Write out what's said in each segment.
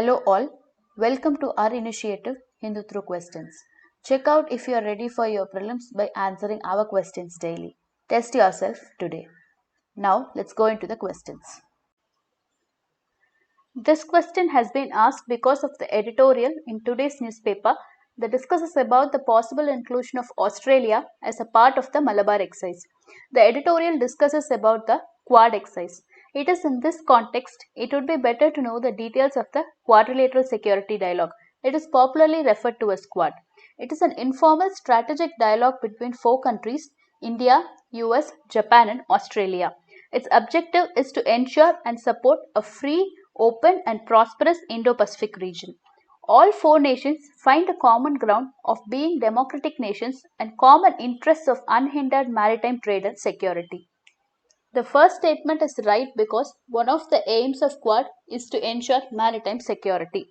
Hello all, welcome to our initiative Hindu Through Questions. Check out if you are ready for your prelims by answering our questions daily. Test yourself today. Now let's go into the questions. This question has been asked because of the editorial in today's newspaper that discusses about the possible inclusion of Australia as a part of the Malabar exercise. The editorial discusses about the Quad exercise. It is in this context, it would be better to know the details of the Quadrilateral Security Dialogue. It is popularly referred to as Quad. It is an informal strategic dialogue between four countries, India, US, Japan and Australia. Its objective is to ensure and support a free, open and prosperous Indo-Pacific region. All four nations find a common ground of being democratic nations and common interests of unhindered maritime trade and security. The first statement is right because one of the aims of Quad is to ensure maritime security.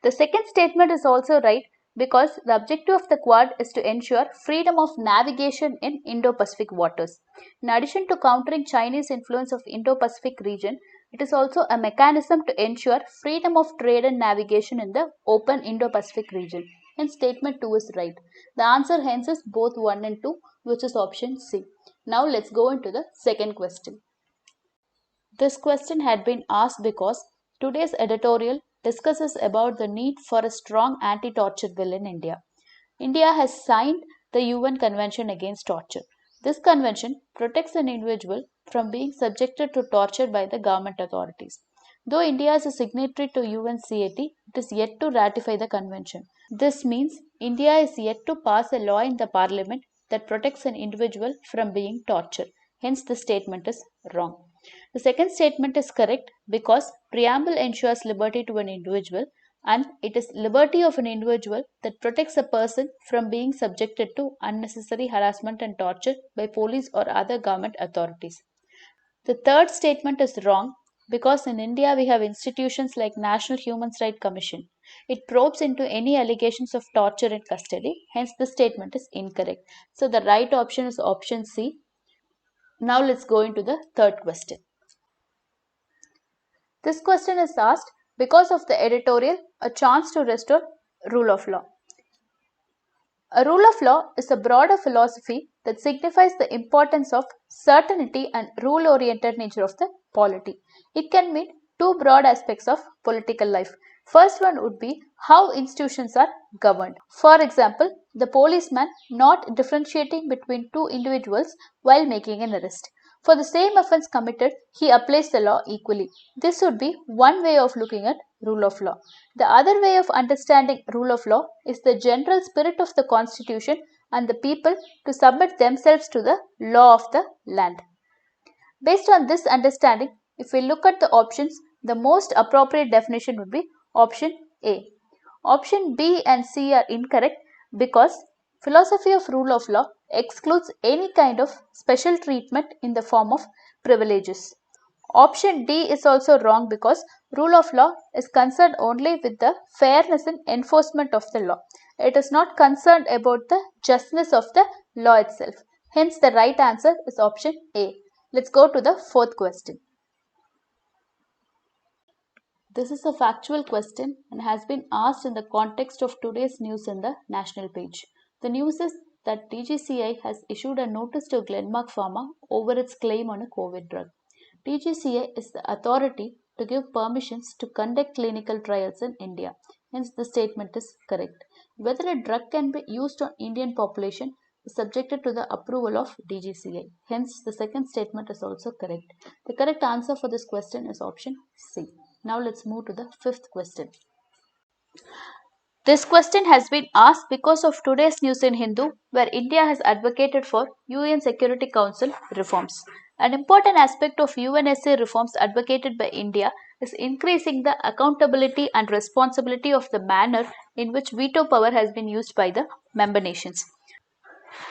The second statement is also right because the objective of the Quad is to ensure freedom of navigation in Indo-Pacific waters. In addition to countering Chinese influence of Indo-Pacific region, it is also a mechanism to ensure freedom of trade and navigation in the open Indo-Pacific region. Hence, statement 2 is right. The answer hence is both 1 and 2, which is option C. Now let's go into the second question. This question had been asked because today's editorial discusses about the need for a strong anti-torture bill in India. India has signed the UN Convention Against Torture. This convention protects an individual from being subjected to torture by the government authorities. Though India is a signatory to UNCAT, it is yet to ratify the convention. This means India is yet to pass a law in the parliament that protects an individual from being tortured. Hence, the statement is wrong. The second statement is correct because preamble ensures liberty to an individual and it is liberty of an individual that protects a person from being subjected to unnecessary harassment and torture by police or other government authorities. The third statement is wrong because in India we have institutions like National Human Rights Commission. It probes into any allegations of torture in custody. Hence, the statement is incorrect. So, the right option is option C. Now, let's go into the third question. This question is asked because of the editorial, A Chance to Restore Rule of Law. A rule of law is a broader philosophy that signifies the importance of certainty and rule-oriented nature of the polity. It can mean two broad aspects of political life. First one would be how institutions are governed. For example, the policeman not differentiating between two individuals while making an arrest. For the same offence committed, he applies the law equally. This would be one way of looking at rule of law. The other way of understanding rule of law is the general spirit of the constitution and the people to submit themselves to the law of the land. Based on this understanding, if we look at the options, the most appropriate definition would be option A. Option B and C are incorrect because philosophy of rule of law excludes any kind of special treatment in the form of privileges. Option D is also wrong because rule of law is concerned only with the fairness and enforcement of the law. It is not concerned about the justness of the law itself. Hence, the right answer is option A. Let's go to the fourth question. This is a factual question and has been asked in the context of today's news in the national page. The news is that DGCI has issued a notice to Glenmark Pharma over its claim on a COVID drug. DGCI is the authority to give permissions to conduct clinical trials in India. Hence, the statement is correct. Whether a drug can be used on Indian population is subjected to the approval of DGCI. Hence, the second statement is also correct. The correct answer for this question is option C. Now, let's move to the fifth question. This question has been asked because of today's news in Hindu, where India has advocated for UN Security Council reforms. An important aspect of UNSC reforms advocated by India is increasing the accountability and responsibility of the manner in which veto power has been used by the member nations.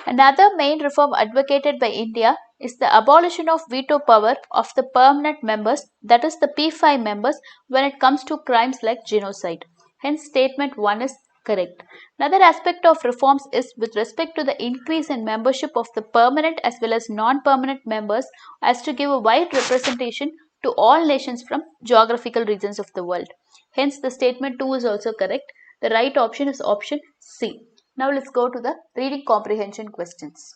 Another main reform advocated by India is the abolition of veto power of the permanent members, that is the P5 members, when it comes to crimes like genocide. Hence, statement 1 is correct. Another aspect of reforms is with respect to the increase in membership of the permanent as well as non-permanent members as to give a wide representation to all nations from geographical regions of the world. Hence, the statement 2 is also correct. The right option is option C. Now, let's go to the reading comprehension questions.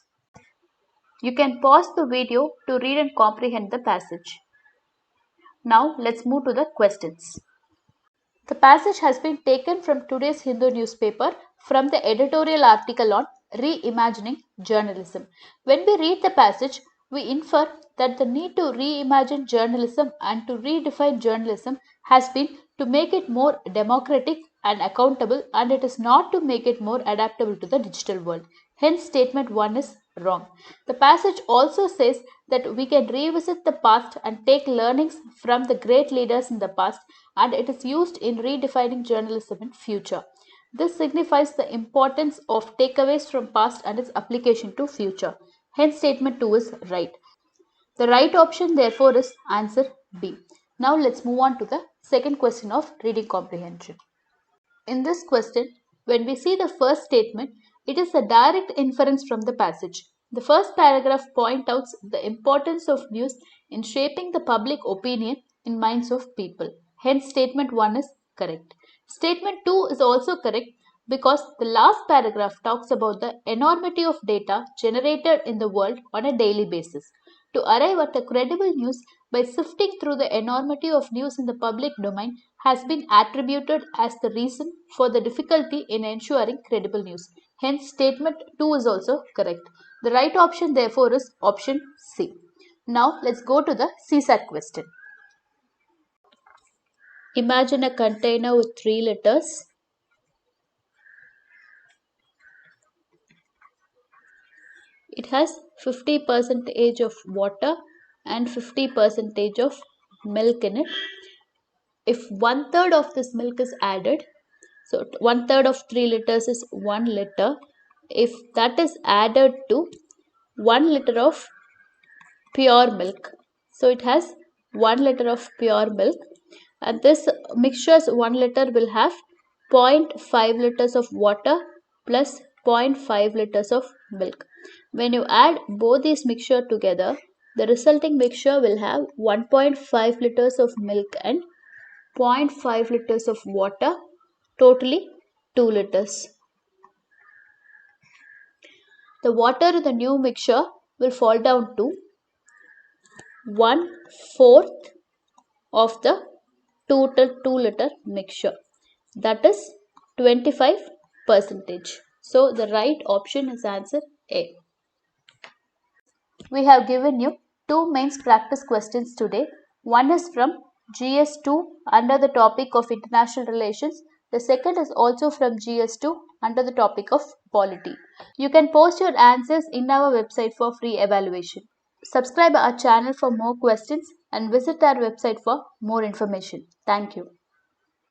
You can pause the video to read and comprehend the passage. Now, let's move to the questions. The passage has been taken from today's Hindu newspaper from the editorial article on reimagining journalism. When we read the passage, we infer that the need to reimagine journalism and to redefine journalism has been to make it more democratic and accountable, and it is not to make it more adaptable to the digital world. Hence, statement 1 is wrong. The passage also says that we can revisit the past and take learnings from the great leaders in the past, and it is used in redefining journalism in future. This signifies the importance of takeaways from past and its application to future. Hence, statement 2 is right. The right option therefore is answer B. Now let's move on to the second question of reading comprehension. In this question, when we see the first statement, it is a direct inference from the passage. The first paragraph points out the importance of news in shaping the public opinion in minds of people. Hence, statement 1 is correct. Statement 2 is also correct because the last paragraph talks about the enormity of data generated in the world on a daily basis. To arrive at a credible news by sifting through the enormity of news in the public domain has been attributed as the reason for the difficulty in ensuring credible news. Hence, statement 2 is also correct. The right option therefore is option C. Now, let's go to the CSAT question. Imagine a container with 3 liters. It has 50% of water and 50% of milk in it. If 1/3 of this milk is added, so 1/3 of 3 liters is 1 liter. If that is added to 1 liter of pure milk, so it has 1 liter of pure milk, and this mixture's 1 liter will have 0.5 liters of water plus 0.5 liters of milk. When you add both these mixture together, the resulting mixture will have 1.5 liters of milk and 0.5 liters of water, totally 2 liters. The water in the new mixture will fall down to 1/4 of the total 2 liter mixture, that is 25%. So the right option is answer A. We have given you two mains practice questions today. One is from GS2 under the topic of international relations. The second is also from GS2 under the topic of polity. You can post your answers in our website for free evaluation. Subscribe our channel for more questions and visit our website for more information. Thank you.